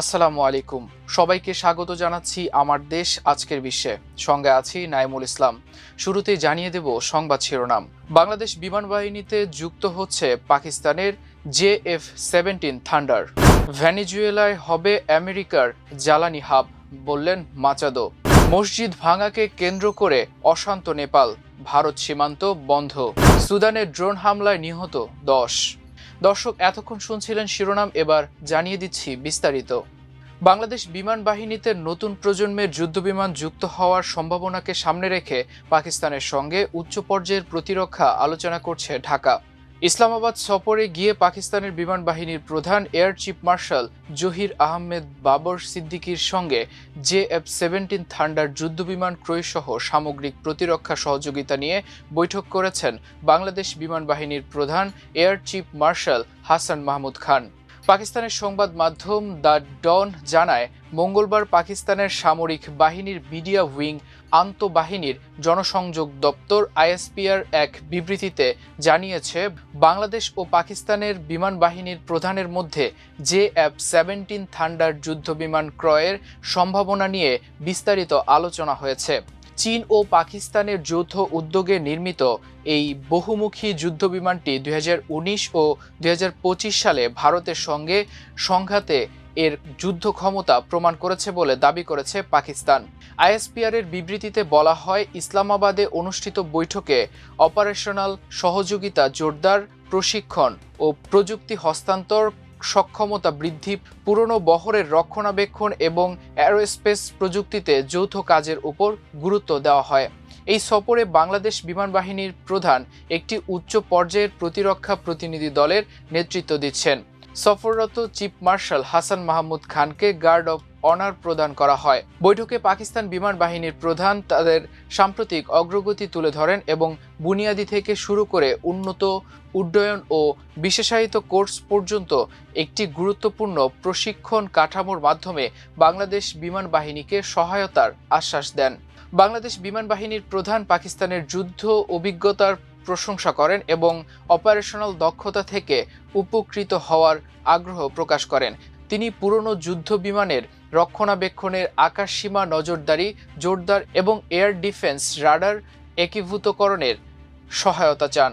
আসসালামু আলাইকুম। সবাইকে স্বাগত জানাচ্ছি আমার দেশ আজকের বিশ্বে। সঙ্গে আছি নাইমুল ইসলাম। শুরুতেই জানিয়ে দেব সংবাদ শিরোনাম। বাংলাদেশ বিমান বাহিনীতে যুক্ত হচ্ছে পাকিস্তানের JF-17 থান্ডার। ভেনেজুয়েলায় হবে আমেরিকার জ্বালানি হাব, বললেন মাচাদো। মসজিদ ভাঙাকে কেন্দ্র করে অশান্ত নেপাল, ভারত সীমান্ত বন্ধ। সুদানের ড্রোন হামলায় নিহত 10। দর্শক, এতক্ষণ শুনছিলেন শিরোনাম, এবার জানিয়ে দিচ্ছি বিস্তারিত। বাংলাদেশ বিমান বাহিনীতে নতুন প্রজন্মের যুদ্ধবিমান যুক্ত হওয়ার সম্ভাবনাকে সামনে রেখে পাকিস্তানের সঙ্গে উচ্চ পর্যায়ের প্রতিরক্ষা আলোচনা করছে ঢাকা। ইসলামাবাদ সফরে গিয়ে পাকিস্তানের বিমান বাহিনীর প্রধান air chief marshal Zaheer Ahmed Babar সিদ্দিকির সঙ্গে JF-17 থান্ডার যুদ্ধবিমান ক্রয়সহ সামগ্রিক প্রতিরক্ষা সহযোগিতা নিয়ে বৈঠক করেছেন বাংলাদেশ বিমান বাহিনীর প্রধান air chief marshal Hasan Mahmud Khan. পাকিস্তানের সংবাদ মাধ্যম দ্য ডন জানায়, মঙ্গলবার পাকিস্তানের সামরিক বাহিনীর মিডিয়া উইং আন্তঃবাহিনীর জনসংযোগ দপ্তর ISPR এক বিবৃতিতে জানিয়েছে, বাংলাদেশ ও পাকিস্তানের বিমান বাহিনীর প্রধানের মধ্যে JF-17 থান্ডার যুদ্ধবিমান ক্রয়ের সম্ভাবনা নিয়ে বিস্তারিত আলোচনা হয়েছে। চীন ও পাকিস্তানের যৌথ উদ্যোগে নির্মিত এই বহুমুখী যুদ্ধবিমানটি 2019 ও 2025 সালে ভারতের সঙ্গে সংঘাতে এর যুদ্ধ ক্ষমতা প্রমাণ করেছে বলে দাবি করেছে পাকিস্তান। ISPR এর বিবৃতিতে বলা হয়, ইসলামাবাদে অনুষ্ঠিত বৈঠকে অপারেশনাল সহযোগিতা জোরদার, প্রশিক্ষণ ও প্রযুক্তি হস্তান্তর, সক্ষমতা বৃদ্ধি, পুরনো বহরের রক্ষণাবেক্ষণ এবং অ্যারোস্পেস প্রযুক্তিতে যৌথ কাজের উপর গুরুত্ব দেওয়া হয়। এই সফরে বাংলাদেশ বিমান বাহিনীর প্রধান একটি উচ্চ পর্যায়ের প্রতিরক্ষা প্রতিনিধি দলের নেতৃত্ব দিচ্ছেন। সফররত চিফ মার্শাল হাসান মাহমুদ খানকে গার্ড অব অনার প্রদান করা হয়। বৈঠকে পাকিস্তান বিমান বাহিনীর প্রধান তাদের সাম্প্রতিক অগ্রগতি তুলে ধরেন এবং বুনিয়াদি থেকে শুরু করে উন্নত উড্ডয়ন ও বিশেষায়িত কোর্স পর্যন্ত একটি গুরুত্বপূর্ণ প্রশিক্ষণ কাঠামোর মাধ্যমে বাংলাদেশ বিমান বাহিনীকে সহায়তার আশ্বাস দেন। বাংলাদেশ বিমান বাহিনীর প্রধান পাকিস্তানের যুদ্ধ অভিজ্ঞতার প্রশংসা করেন এবং অপারেশনাল দক্ষতা থেকে উপকৃত হওয়ার আগ্রহ প্রকাশ করেন। তিনি পুরনো যুদ্ধ বিমানের রক্ষণাবেক্ষণের আকাশসীমা নজরদারি জোরদার এবং এয়ার ডিফেন্স রাডার একীভূতকরণের সহায়তা চান।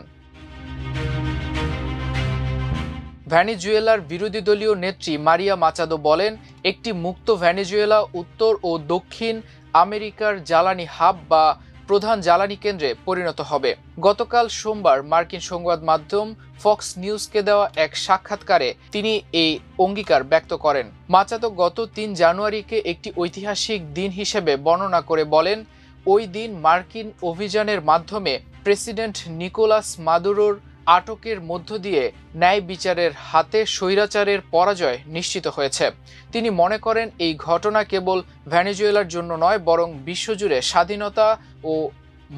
ভেনেজুয়েলার বিরোধী দলীয় নেত্রী মারিয়া মাচাদো বলেন, একটি মুক্ত ভেনেজুয়েলা উত্তর ও দক্ষিণ আমেরিকার জ্বালানি হাব বা প্রধান জ্বালানি কেন্দ্রে পরিণত হবে। গতকাল সোমবার মার্কিন সংবাদ মাধ্যম ফক্স নিউজকে দেওয়া এক সাক্ষাৎকারে তিনি এই অঙ্গীকার ব্যক্ত করেন। মাচাদো গত 3 জানুয়ারিকে একটি ঐতিহাসিক দিন হিসেবে বর্ণনা করে বলেন, ওই দিন মার্কিন অভিযানের মাধ্যমে প্রেসিডেন্ট নিকোলাস মাদুরোর আটকের মধ্য দিয়ে ন্যায় বিচারের হাতে স্বৈরাচারের পরাজয় নিশ্চিত হয়েছে। তিনি মনে করেন, এই ঘটনা কেবল ভেনেজুয়েলার জন্য নয়, বরং বিশ্বজুড়ে স্বাধীনতা ও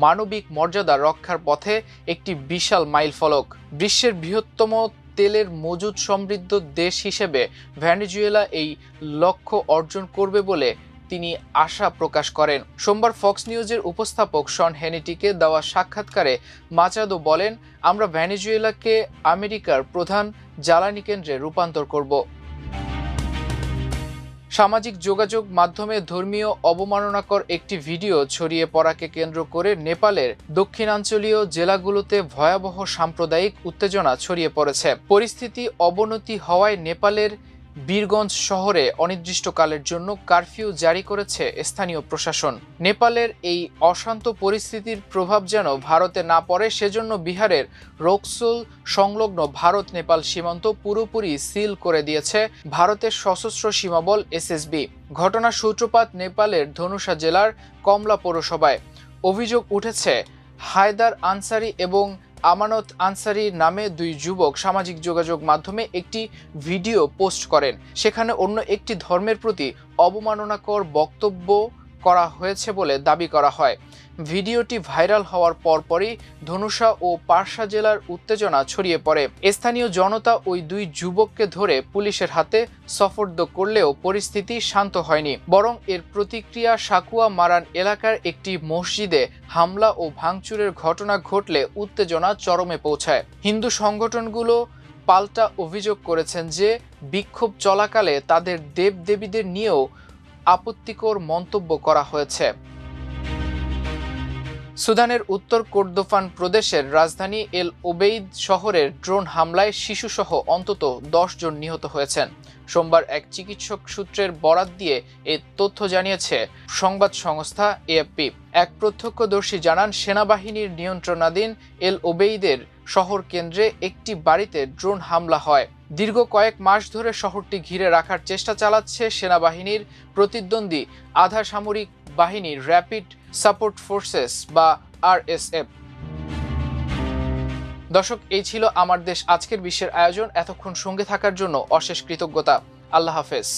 মানবিক মর্যাদা রক্ষার পথে একটি বিশাল মাইলফলক। বিশ্বের বৃহত্তম তেলের মজুদ সমৃদ্ধ দেশ হিসেবে ভেনেজুয়েলা এই লক্ষ্য অর্জন করবে বলে তিনি আশা প্রকাশ করেন। সোমবার ফক্স নিউজের উপস্থাপক শন হেনিটিকে দেওয়া সাক্ষাৎকারে মাচাদো বলেন, আমরা ভেনেজুয়েলাকে আমেরিকার প্রধান জ্বালানি কেন্দ্রে রূপান্তর করব। সামাজিক যোগাযোগ মাধ্যমে ধর্মীয় অবমাননাকর একটি ভিডিও ছড়িয়ে পড়াকে কেন্দ্র করে নেপালের দক্ষিণাঞ্চলীয় জেলাগুলোতে ভয়াবহ সাম্প্রদায়িক উত্তেজনা ছড়িয়ে পড়েছে। পরিস্থিতি অবনতি হওয়ায় নেপালের বীরগঞ্জ শহরে অনির্দিষ্টকালের জন্য কারফিউ জারি করেছে স্থানীয় প্রশাসন। নেপালের এই অশান্ত পরিস্থিতির প্রভাব যেন ভারতে না পড়ে, সেজন্য বিহারের রক্সোল সংলগ্ন ভারত নেপাল সীমান্ত পুরোপুরি সিল করে দিয়েছে ভারতের সশস্ত্র সীমাবল SSB। ঘটনার সূত্রপাত নেপালের ধনুষা জেলার কমলা পৌরসভায়। অভিযোগ উঠেছে, হায়দার আনসারি এবং আমানত আনসারি নামে 2 যুবক সামাজিক যোগাযোগ মাধ্যমে একটি ভিডিও পোস্ট করেন। সেখানে অন্য একটি ধর্মের প্রতি অবমাননাকর বক্তব্য করা হয়েছে বলে দাবি করা হয়। ভিডিওটি ভাইরাল হওয়ার পরপরই ধনুষা ও পারসা জেলার উত্তেজনা ছড়িয়ে পড়ে। স্থানীয় জনতা ওই 2 যুবককে ধরে পুলিশের হাতে সোপর্দ করলেও পরিস্থিতি শান্ত হয়নি, বরং এর প্রতিক্রিয়া সাকুয়া মারান এলাকার একটি মসজিদে হামলা ও ভাঙচুরের ঘটনা ঘটলে উত্তেজনা চরমে পৌঁছায়। হিন্দু সংগঠনগুলো পাল্টা অভিযোগ করেছেন যে বিক্ষোভ চলাকালে তাদের দেবদেবীদের নিয়েও আপত্তিকর মন্তব্য করা হয়েছে। সুদানের উত্তর কোর্দোফান প্রদেশের রাজধানী এল ওবেইদ শহরের ড্রোন হামলায় শিশুসহ অন্তত 10 জন নিহত হয়েছেন। সোমবার এক চিকিৎসক সূত্রের বরাত দিয়ে এ তথ্য জানিয়েছে সংবাদ সংস্থা এএফপি। এক প্রত্যক্ষদর্শী জানান, সেনাবাহিনীর নিয়ন্ত্রণাধীন এল ওবেইদের শহর কেন্দ্রে একটি বাড়িতে ড্রোন হামলা হয়। দীর্ঘ কয়েক মাস ধরে শহরটি ঘিরে রাখার চেষ্টা চালাচ্ছে সেনাবাহিনীর প্রতিদ্বন্দ্বী আধা সামরিক বাহিনীর র্যাপিড সাপোর্ট ফোর্সেস বা আরএসএফ। দর্শক, এই ছিল আমার দেশ আজকের বিশ্বের আয়োজন। এতক্ষণ সঙ্গে থাকার জন্য অশেষ কৃতজ্ঞতা। আল্লাহ হাফেজ।